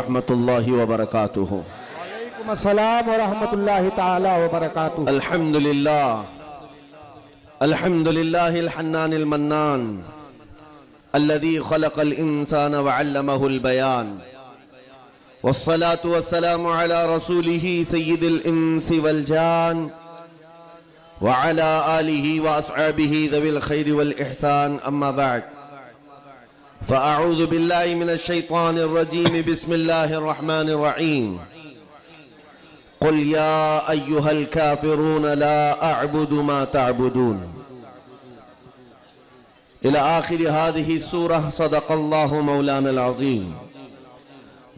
वरहमतुल्लाहि वबरकातुहु। वालेकुम अस्सलाम वरहमतुल्लाहि ताला वबरकातुहु। अल्हम्दुलिल्लाहिल हन्नानिल मन्नान अल्लज़ी खलक़ल इंसान वअल्लमहुल बयान वस्सलातु वस्सलामु अला रसूलिही सय्यिदिल इंसी वल जान वअला आलिही व अस्हाबिही ज़विल खैरि वल इहसान अम्मा बअद फ़अऊज़ु बिल्लाहि मिनश शैतानिर रजीम बिस्मिल्लाहिर रहमानिर रहीम क़ुल या अय्युहल काफ़िरून ला अअबुदु मा तअबुदून इला आखिर हादिही सूरह सदक़ल्लाहु मौलानल अज़ीम।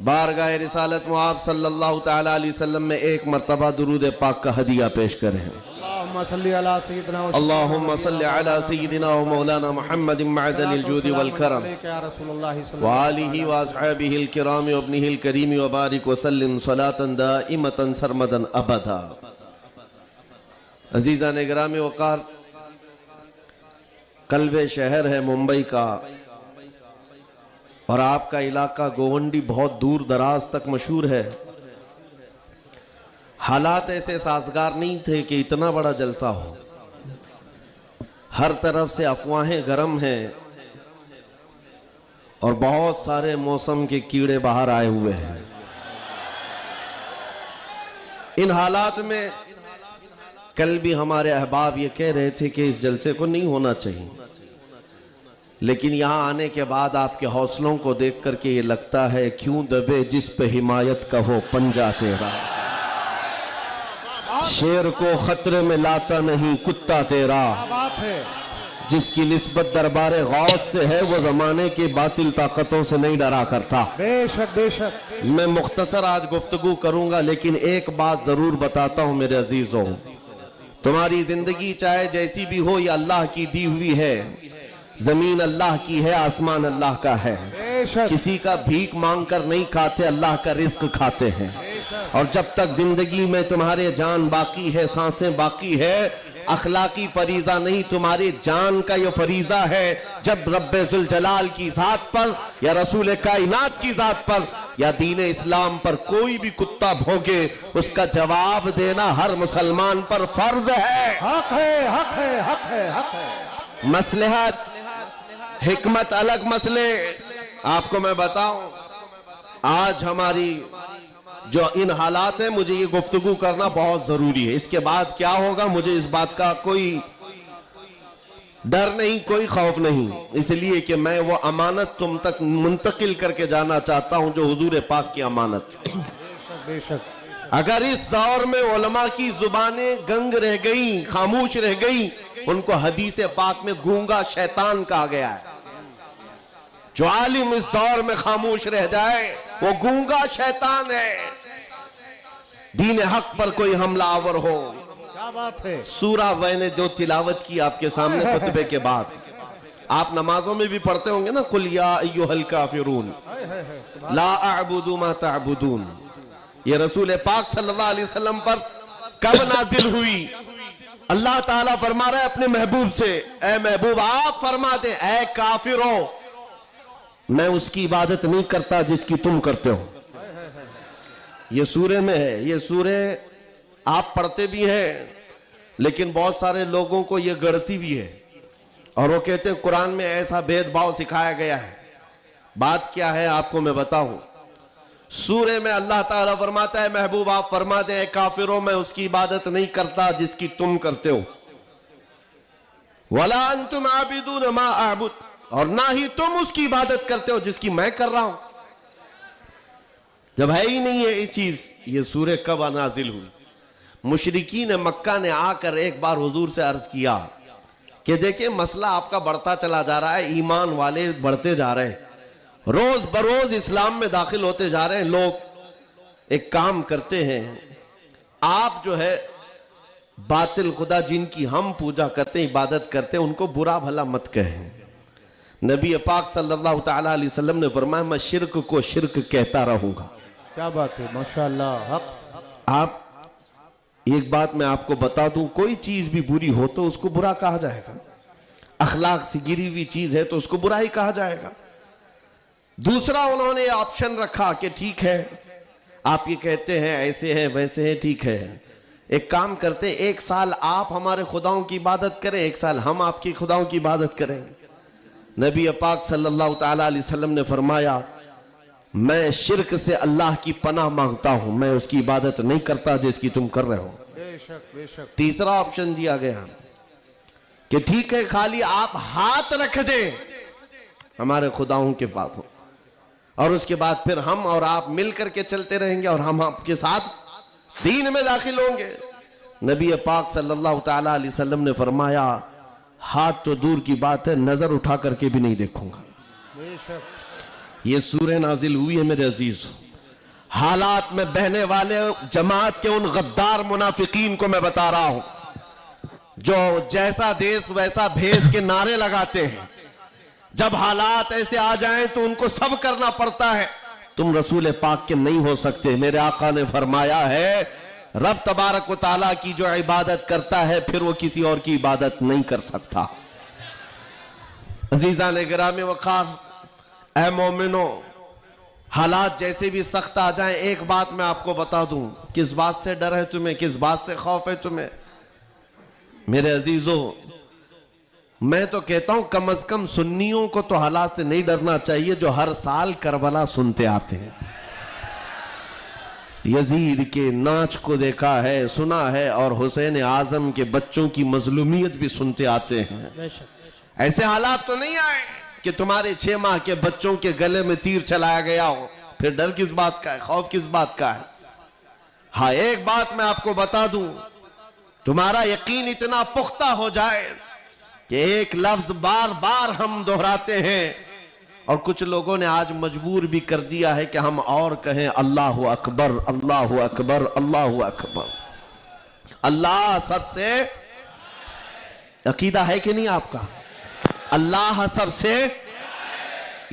बारगाह रिसालत में आप सल्लल्लाहु तआला अलैहि वसल्लम में एक मरतबा दुरूद पाक का हदिया पेश करें। अल्लाहुम्मा सल्लि अला सय्यिदिना अल्लाहुम्मा सल्लि अला सय्यिदिना व मौलाना मुहम्मदिन मअदनिल जूदि वल करम या रसूलुल्लाह व आलिहि व अस्हाबिहिल किराम व इब्निहिल करीम व बारिक व सल्लिम सलातन दाइमतन सरमदन अबदा। अजीज़ान गिरामी वक़ार, कल्बे शहर है मुंबई का और आपका इलाका गोवंडी बहुत दूर दराज तक मशहूर है। हालात ऐसे साजगार नहीं थे कि इतना बड़ा जलसा हो। हर तरफ से अफवाहें गर्म हैं और बहुत सारे मौसम के कीड़े बाहर आए हुए हैं। इन हालात में कल भी हमारे अहबाब ये कह रहे थे कि इस जलसे को नहीं होना चाहिए, लेकिन यहाँ आने के बाद आपके हौसलों को देख करके ये लगता है क्यों दबे जिस पे हिमायत का हो पंजा तेरा। शेर को खतरे में लाता नहीं कुत्ता तेरा। बात है। जिसकी निस्बत दरबारे गौस से है वो जमाने की बातिल ताकतों से नहीं डरा करता। बेशक बेशक। मैं मुख्तसर आज गुफ्तगू करूंगा, लेकिन एक बात जरूर बताता हूं मेरे अजीजों, तुम्हारी जिंदगी चाहे जैसी भी हो, ये अल्लाह की दी हुई है। जमीन अल्लाह की है, आसमान अल्लाह का है। किसी का भीख मांग कर नहीं खाते, अल्लाह का रिस्क खाते हैं। और जब तक जिंदगी में तुम्हारे जान बाकी है, सांसें बाकी है, अखलाकी फरीजा नहीं, तुम्हारे जान का ये फरीजा है। जब रब्बे जुल जलाल की जात पर या रसूल कायनात की जात पर या दीन इस्लाम पर कोई भी कुत्ता भौंके, उसका जवाब देना हर मुसलमान पर फर्ज है। हक है, हक है, हक है, हक है। मसलहत हिकमत अलग मसले। आपको मैं बताऊं, आज हमारी जो इन हालात है, मुझे ये गुफ्तगू करना बहुत जरूरी है। इसके बाद क्या होगा मुझे इस बात का कोई डर नहीं, कोई खौफ नहीं, इसलिए कि मैं वो अमानत तुम तक मुंतकिल करके जाना चाहता हूं जो हुजूर पाक की अमानत है। बेशक बेशक। अगर इस दौर में उलमा की जुबानें गंग रह गई, खामोश रह गई, उनको हदीस पाक में गूंगा शैतान कहा गया है। जो आलिम इस दौर में खामोश रह जाए वो गूंगा शैतान है। दीन हक पर कोई हमलावर हो। क्या बात है। सूरा मैंने जो तिलावत की आपके सामने खुतबे के बाद, आप नमाजों में भी पढ़ते होंगे ना, कुल या अय्युहल काफिरून ला अअबुदु मा तअबुदून। ये रसूल पाक सल्लल्लाहु अलैहि वसल्लम पर कब नाजिल हुई? अल्लाह ताला फरमा रहा है अपने महबूब से, ऐ महबूब आप फरमा दे, ऐ काफिरों, मैं उसकी इबादत नहीं करता जिसकी तुम करते हो। ये सूरे में है। ये सूरे आप पढ़ते भी हैं, लेकिन बहुत सारे लोगों को ये गढ़ती भी है और वो कहते हैं कुरान में ऐसा भेदभाव सिखाया गया है। बात क्या है आपको मैं बताऊं। सूरे में अल्लाह ताला फरमाता है महबूब आप फरमा दे, काफिरों मैं उसकी इबादत नहीं करता जिसकी तुम करते हो। वला अंतुम आबिदून मा अअबुद, और ना ही तुम उसकी इबादत करते हो जिसकी मैं कर रहा हूं। जब है ही नहीं है ये चीज, ये सूरे कब नाजिल हुई? मुशरिकीन मक्का ने आकर एक बार हुजूर से अर्ज किया कि देखिए मसला आपका बढ़ता चला जा रहा है, ईमान वाले बढ़ते जा रहे हैं, रोज बरोज इस्लाम में दाखिल होते जा रहे हैं लोग। एक काम करते हैं, आप जो है बातिल खुदा जिनकी हम पूजा करते हैं, इबादत करते हैं, उनको बुरा भला मत कहें। नबी पाक सल्लल्लाहु तआला अलैहि वसल्लम ने फरमाया मैं शिर्क को शिर्क कहता रहूंगा। क्या बात है, माशाअल्लाह। हक। आप एक बात मैं आपको बता दूं, कोई चीज भी बुरी हो तो उसको बुरा कहा जाएगा। अखलाक से गिरी हुई चीज है तो उसको बुरा ही कहा जाएगा। दूसरा उन्होंने ऑप्शन रखा कि ठीक है, आप ये कहते हैं ऐसे है वैसे है, ठीक है, एक काम करते हैं, एक साल आप हमारे खुदाओं की इबादत करें, एक साल हम आपकी खुदाओं की इबादत करें। नबी पाक सल्लल्लाहु ताला अलैहि वसल्लम ने फरमाया, मैं शिर्क से अल्लाह की पनाह मांगता हूं, मैं उसकी इबादत नहीं करता जिसकी तुम कर रहे हो। बेशक बेशक। तीसरा ऑप्शन दिया गया कि ठीक है, खाली आप हाथ रख दें हमारे खुदाओं के पास हो, और उसके बाद फिर हम और आप मिल करके चलते रहेंगे और हम आपके साथ दीन में दाखिल होंगे। नबी पाक सल्लल्लाहु ताला अलैहि वसल्लम ने फरमाया, हाथ तो दूर की बात है, नजर उठा करके भी नहीं देखूंगा। बेशक। ये सूरह नाजिल हुई है मेरे अजीज। हालात में बहने वाले जमात के उन गद्दार मुनाफिकीन को मैं बता रहा हूं, जो जैसा देश वैसा भेष के नारे लगाते हैं। जब हालात ऐसे आ जाएं तो उनको सब करना पड़ता है। तुम रसूल पाक के नहीं हो सकते। मेरे आका ने फरमाया है, रब तबारक व ताला की जो इबादत करता है फिर वो किसी और की इबादत नहीं कर सकता। अजीजा ने गिरामी वकार, ऐ मोमिनो, हालात जैसे भी सख्त आ जाएं, एक बात मैं आपको बता दूं, किस बात से डर है तुम्हें, किस बात से खौफ है तुम्हें? मेरे अजीजों, मैं तो कहता हूं कम से कम सुन्नियों को तो हालात से नहीं डरना चाहिए, जो हर साल करबला सुनते आते हैं। यजीद के नाच को देखा है, सुना है, और हुसैन आजम के बच्चों की मजलूमियत भी सुनते आते हैं। ऐसे हालात तो नहीं आए कि तुम्हारे 6 माह के बच्चों के गले में तीर चलाया गया हो, फिर डर किस बात का है, खौफ किस बात का है? हाँ, एक बात मैं आपको बता दूं, तुम्हारा यकीन इतना पुख्ता हो जाए कि एक लफ्ज बार बार हम दोहराते हैं, और कुछ लोगों ने आज मजबूर भी कर दिया है कि हम और कहें अल्लाहु अकबर, अल्लाहु अकबर, अल्लाहु अकबर। अल्लाह सबसे, अकीदा है कि नहीं आपका? अल्लाह सबसे,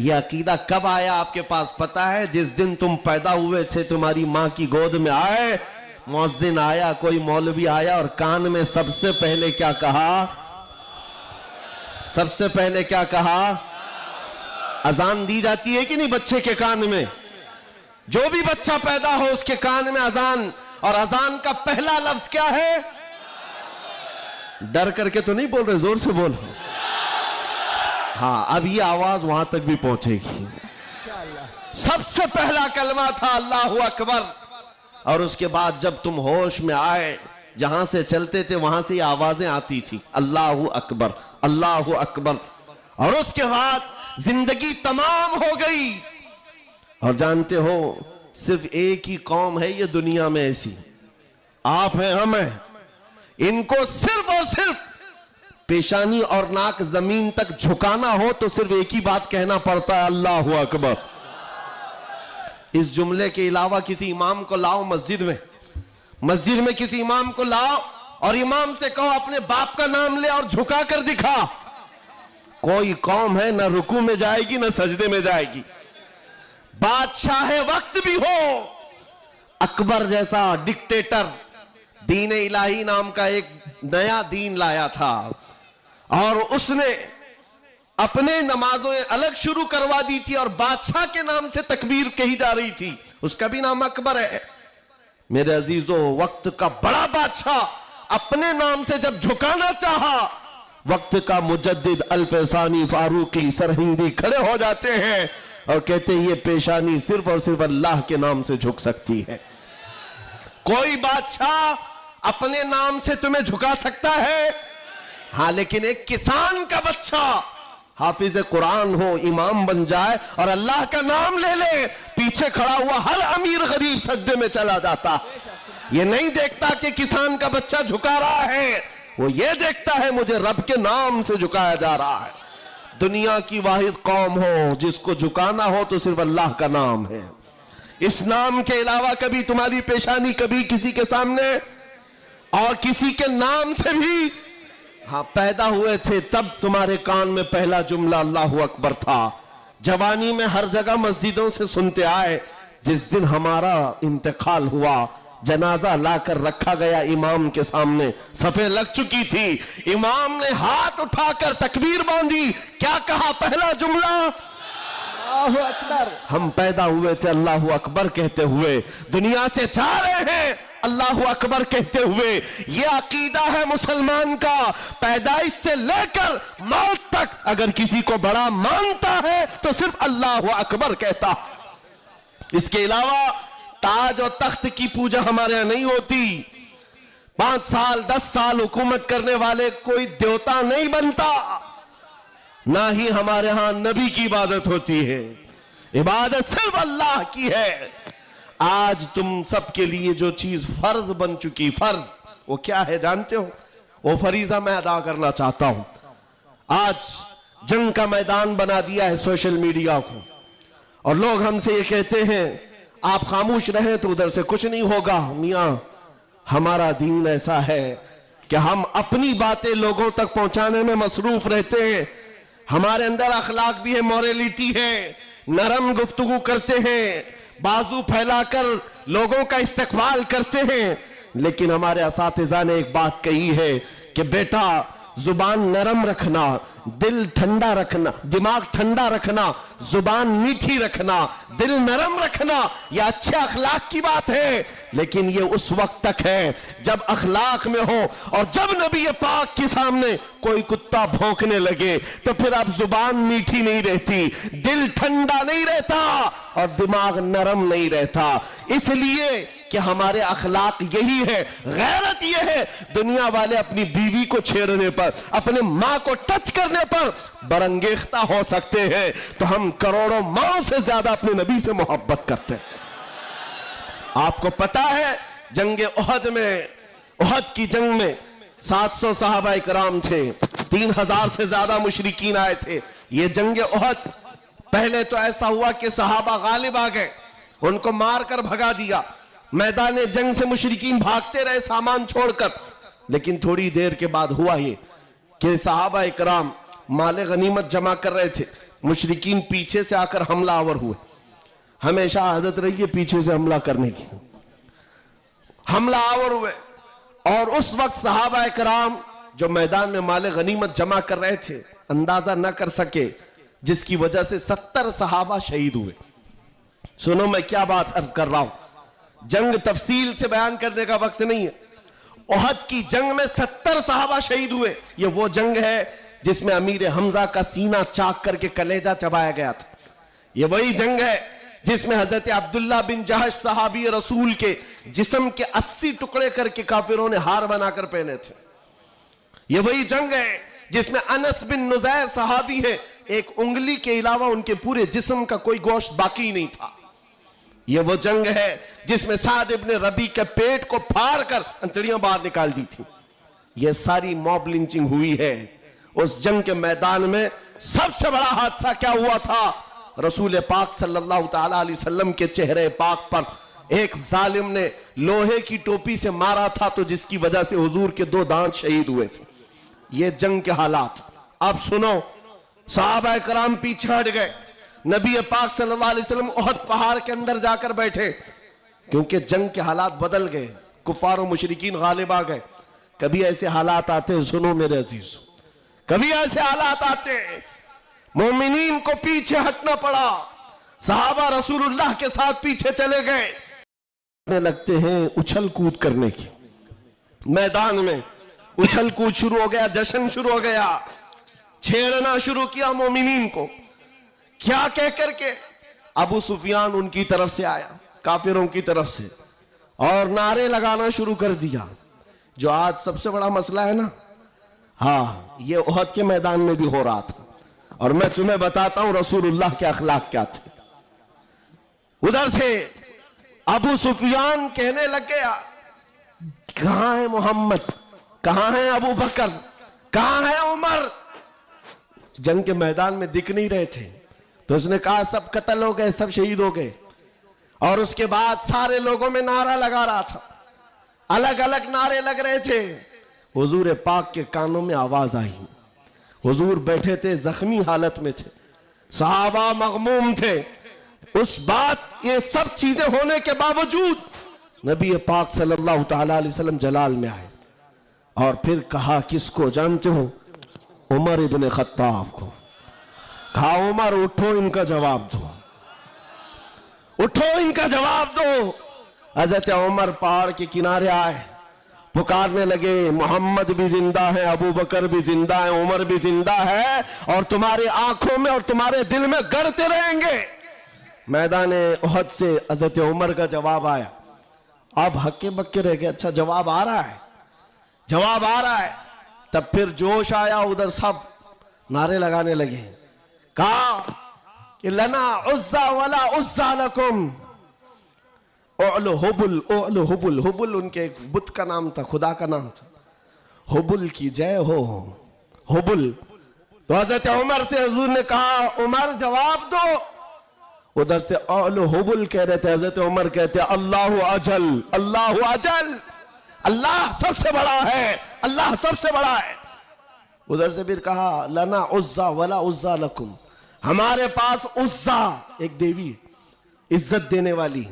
यह अकीदा कब आया आपके पास पता है? जिस दिन तुम पैदा हुए थे, तुम्हारी मां की गोद में आए, मुअज्जिन आया, कोई मौलवी आया, और कान में सबसे पहले क्या कहा? सबसे पहले क्या कहा? अजान दी जाती है कि नहीं बच्चे के कान में? जो भी बच्चा पैदा हो उसके कान में अजान, और अजान का पहला लफ्ज क्या है? डर करके तो नहीं बोल रहे, जोर से बोल। हाँ, अब ये आवाज वहां तक भी पहुंचेगी। सबसे पहला कलमा था अल्लाहु अकबर, और उसके बाद जब तुम होश में आए, जहां से चलते थे वहां से आवाजें आती थी, अल्लाहु अकबर, अल्लाहु अकबर। और उसके बाद जिंदगी तमाम हो गई। और जानते हो, सिर्फ एक ही कौम है ये दुनिया में ऐसी, आप हैं, हम हैं, इनको सिर्फ और सिर्फ पेशानी और नाक जमीन तक झुकाना हो तो सिर्फ एक ही बात कहना पड़ता है, अल्लाहु अकबर। इस जुमले के अलावा किसी इमाम को लाओ मस्जिद में किसी इमाम को लाओ और इमाम से कहो अपने बाप का नाम ले और झुका कर दिखा, कोई कौम है ना रुकू में जाएगी ना सजदे में जाएगी। बादशाह वक्त भी हो, अकबर जैसा डिक्टेटर दीन इलाही नाम का एक नया दीन लाया था, और उसने अपने नमाजों अलग शुरू करवा दी थी, और बादशाह के नाम से तकबीर कही जा रही थी, उसका भी नाम अकबर है। मेरे अजीजों, वक्त का बड़ा बादशाह अपने नाम से जब झुकाना चाहा, वक्त का मुजद्दिद अल्फसानी फारूकी सरहिंदी खड़े हो जाते हैं और कहते हैं ये पेशानी सिर्फ और सिर्फ अल्लाह के नाम से झुक सकती है। कोई बादशाह अपने नाम से तुम्हें झुका सकता है? हाँ, लेकिन एक किसान का बच्चा हाफिज कुरान हो, इमाम बन जाए और अल्लाह का नाम ले ले, पीछे खड़ा हुआ हर अमीर गरीब सजदे में चला जाता। ये नहीं देखता कि किसान का बच्चा झुका रहा है, वो ये देखता है मुझे रब के नाम से झुकाया जा रहा है। दुनिया की वाहिद कौम हो जिसको झुकाना हो तो सिर्फ अल्लाह का नाम है। इस नाम के अलावा कभी तुम्हारी पेशानी कभी किसी के सामने, और किसी के नाम से भी हाँ पैदा हुए थे तब तुम्हारे कान में पहला जुमला अल्लाहु अकबर था। जवानी में हर जगह मस्जिदों से सुनते आए, जिस दिन हमारा इंतकाल हुआ, जनाजा लाकर रखा गया इमाम के सामने, सफे लग चुकी थी, इमाम ने हाथ उठाकर तकबीर बांधी, क्या कहा पहला जुमला? अल्लाहु अकबर। हम पैदा हुए थे अल्लाहु अकबर कहते हुए, दुनिया से जा रहे हैं अल्लाहु अकबर कहते हुए। ये अकीदा है मुसलमान का, पैदाइश से लेकर मौत तक अगर किसी को बड़ा मानता है तो सिर्फ अल्लाहु अकबर कहता। इसके अलावा ताज और तख्त की पूजा हमारे यहां नहीं होती। 5 साल 10 साल हुकूमत करने वाले कोई देवता नहीं बनता, ना ही हमारे यहां नबी की इबादत होती है। इबादत सिर्फ अल्लाह की है। आज तुम सबके लिए जो चीज फर्ज बन चुकी, फर्ज वो क्या है जानते हो? वो फरीजा मैं अदा करना चाहता हूं। आज जंग का मैदान बना दिया है सोशल मीडिया को, और लोग हमसे ये कहते हैं आप खामोश रहे तो उधर से कुछ नहीं होगा। मियां, हमारा दीन ऐसा है कि हम अपनी बातें लोगों तक पहुंचाने में मसरूफ रहते हैं। हमारे अंदर अखलाक भी है, मॉरलिटी है, नरम गुफ्तगू करते हैं, बाजू फैलाकर लोगों का इस्तकबाल करते हैं। लेकिन हमारे असातिज़ा ने एक बात कही है कि बेटा जुबान नरम रखना, दिल ठंडा रखना, दिमाग ठंडा रखना, जुबान मीठी रखना, दिल नरम रखना, यह अच्छे अखलाक की बात है। लेकिन ये उस वक्त तक है जब अखलाक में हो, और जब नबी पाक के सामने कोई कुत्ता भौंकने लगे तो फिर अब जुबान मीठी नहीं रहती, दिल ठंडा नहीं रहता और दिमाग नरम नहीं रहता। इसलिए कि हमारे अखलाक यही है, गैरत ये है। दुनिया वाले अपनी बीवी को छेड़ने पर, अपने माँ को टच करने पर बरंगेख्ता हो सकते हैं, तो हम करोड़ों माँ से ज्यादा अपने नबी से मोहब्बत करते हैं। आपको पता है जंग उहद में, उहद की जंग में 700 सहाबा इकराम थे, 3000 से ज्यादा मुशरिकीन आए थे। ये जंग उहद पहले तो ऐसा हुआ कि सहाबा गालिब आ गए, उनको मारकर भगा दिया। मैदान जंग से मुशरिकीन भागते रहे सामान छोड़कर। लेकिन थोड़ी देर के बाद हुआ ये कि सहाबा इकराम माले गनीमत जमा कर रहे थे, मुशरिकीन पीछे से आकर हमलावर हुए। हमेशा आदत रही है पीछे से हमला करने की, हमलावर हुए। और उस वक्त सहाबा इकराम जो मैदान में माले गनीमत जमा कर रहे थे अंदाजा न कर सके, जिसकी वजह से 70 सहाबा शहीद हुए। सुनो मैं क्या बात अर्ज कर रहा हूं, जंग तफसील से बयान करने का वक्त नहीं है। उहद की जंग में 70 सहाबा शहीद हुए। ये वो जंग है जिसमें अमीर हमजा का सीना चाक करके कलेजा चबाया गया था। ये वही जंग है जिसमें हजरत अब्दुल्ला बिन जहश सहाबी रसूल के जिस्म के 80 टुकड़े करके काफिरों ने हार बनाकर पहने थे। ये वही जंग है जिसमें अनस बिन नुज़ैर सहाबी है, एक उंगली के अलावा उनके पूरे जिस्म का कोई गोश्त बाकी नहीं था। ये वो जंग है जिसमें साद इब्न रबी के पेट को फाड़ कर अंतड़ियां बाहर निकाल दी थी। ये सारी मॉब लिंचिंग हुई है। उस जंग के मैदान में सबसे बड़ा हादसा क्या हुआ था? रसूल पाक सल्लल्लाहु ताला अलैहि वसल्लम के चेहरे पाक पर एक जालिम ने लोहे की टोपी से मारा था, तो जिसकी वजह से हुजूर के 2 दांत शहीद हुए थे। ये जंग के हालात। अब सुनो, सहाबा कराम पीछे हट गए, नबी पाक सल्लल्लाहु अलैहि वसल्लम उहद पहाड़ के अंदर जाकर बैठे, क्योंकि जंग के हालात बदल गए, कुफार और मुशरिकीन गालिब आ गए। कभी ऐसे हालात आते हैं, सुनो मेरे अजीज, कभी ऐसे हालात आते हैं मोमिनीन को पीछे हटना पड़ा। सहाबा रसूलुल्लाह के साथ पीछे चले गए। लगते हैं उछल कूद करने की, मैदान में उछल कूद शुरू हो गया, जश्न शुरू हो गया, छेड़ना शुरू किया मोमिनीन को। क्या कह करके? अबू सुफियान उनकी तरफ से आया, काफिरों की तरफ से, और नारे लगाना शुरू कर दिया। जो आज सबसे बड़ा मसला है ना, हाँ, ये उहद के मैदान में भी हो रहा था। और मैं तुम्हें बताता हूं रसूलुल्लाह के अखलाक क्या थे। उधर से अबू सुफियान कहने लग गया, कहां है मोहम्मद, कहां है अबू बकर, कहां है उमर? जंग के मैदान में दिख नहीं रहे थे। तो उसने कहा सब कत्ल हो गए, सब शहीद हो गए। और उसके बाद सारे लोगों में नारा लगा रहा था, अलग अलग नारे लग रहे थे। हुजूर पाक के कानों में आवाज आई। हुजूर बैठे थे, जख्मी हालत में थे, सहाबा मगमूम थे। उस बात, ये सब चीजें होने के बावजूद नबी पाक सल्लल्लाहु ताला अलैहि वसल्लम जलाल में आए और फिर कहा, किसको जानते हो? उमर इब्न खत्ताब को। कहा उमर उठो इनका जवाब दो, उठो इनका जवाब दो। हजरत उमर पहाड़ के किनारे आए, पुकारने लगे मोहम्मद भी जिंदा है, अबू बकर भी जिंदा है, उमर भी जिंदा है और तुम्हारी आंखों में और तुम्हारे दिल में गड़ते रहेंगे। मैदान उहद से हजरत उमर का जवाब आया। आप हक्के बक्के रह गए, अच्छा जवाब आ रहा है, जवाब आ रहा है। तब फिर जोश आया, उधर सब नारे लगाने लगे। कहा कि लना उज्जा वला उज्जा लकुम, ओलो हुबुल, ओलो हुबुल, हुबुल उनके एक बुत का नाम था, खुदा का नाम था। हुबुल की जय हो, हुबुल। तो हजरत उमर से हुजूर ने कहा उमर जवाब दो। उधर से ओलो हुबुल कह रहे थे, हजरत उमर कहते अल्लाह अजल, अल्लाह अजल, अल्लाह सबसे बड़ा है, अल्लाह सबसे बड़ा है। उधर से फिर कहा लना उज्जा वला उज्जा लकुम, हमारे पास उज्जा एक देवी इज्जत देने वाली,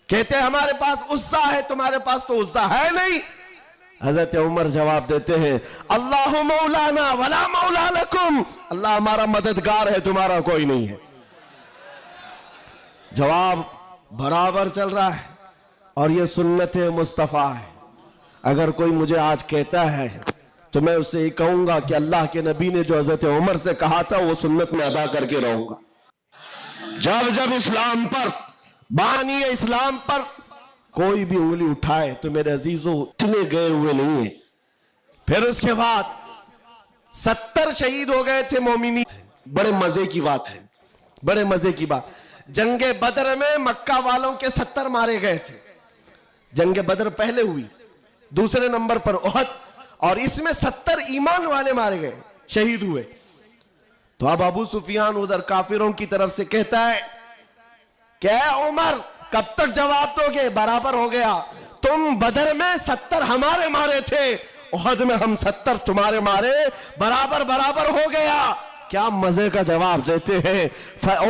कहते हैं हमारे पास उज्जा है, तुम्हारे पास तो उज्जा है नहीं। हजरत उमर जवाब देते हैं अल्लाह मौलाना वला मौला लकुम, अल्लाह हमारा मददगार है, तुम्हारा कोई नहीं है। जवाब बराबर चल रहा है और ये सुन्नत मुस्तफा है। अगर कोई मुझे आज कहता है तो मैं उससे ये कहूंगा कि अल्लाह के नबी ने जो हजरत उमर से कहा था वो सुन्नत में अदा करके रहूंगा। जब जब इस्लाम पर, बानी इस्लाम पर कोई भी उंगली उठाए तो मेरे अजीजों इतने गए हुए नहीं है। फिर उसके बाद 70 शहीद हो गए थे मोमिनी। बड़े मजे की बात है, बड़े मजे की बात, जंगे बदर में मक्का वालों के 70 मारे गए थे। जंगे बदर पहले हुई, दूसरे नंबर पर उहद, और इसमें 70 ईमान वाले मारे गए, शहीद हुए। तो अब अबू सुफियान उधर काफिरों की तरफ से कहता है क्या उमर कब तक जवाब दोगे, बराबर हो गया, तुम बदर में 70 हमारे मारे थे, उहद में हम 70 तुम्हारे मारे, बराबर बराबर हो गया। क्या मजे का जवाब देते हैं।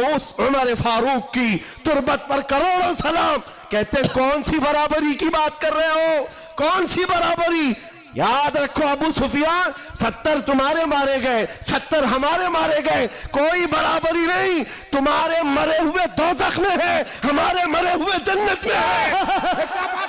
उस उमर फारूक की तुरबत पर करोड़ों सलाम। कहते कौन सी बराबरी की बात कर रहे हो, कौन सी बराबरी। याद रखो अबू सुफियान, 70 तुम्हारे मारे गए, 70 हमारे मारे गए, कोई बराबरी नहीं। तुम्हारे मरे हुए दोज़ख में है, हमारे मरे हुए जन्नत में है।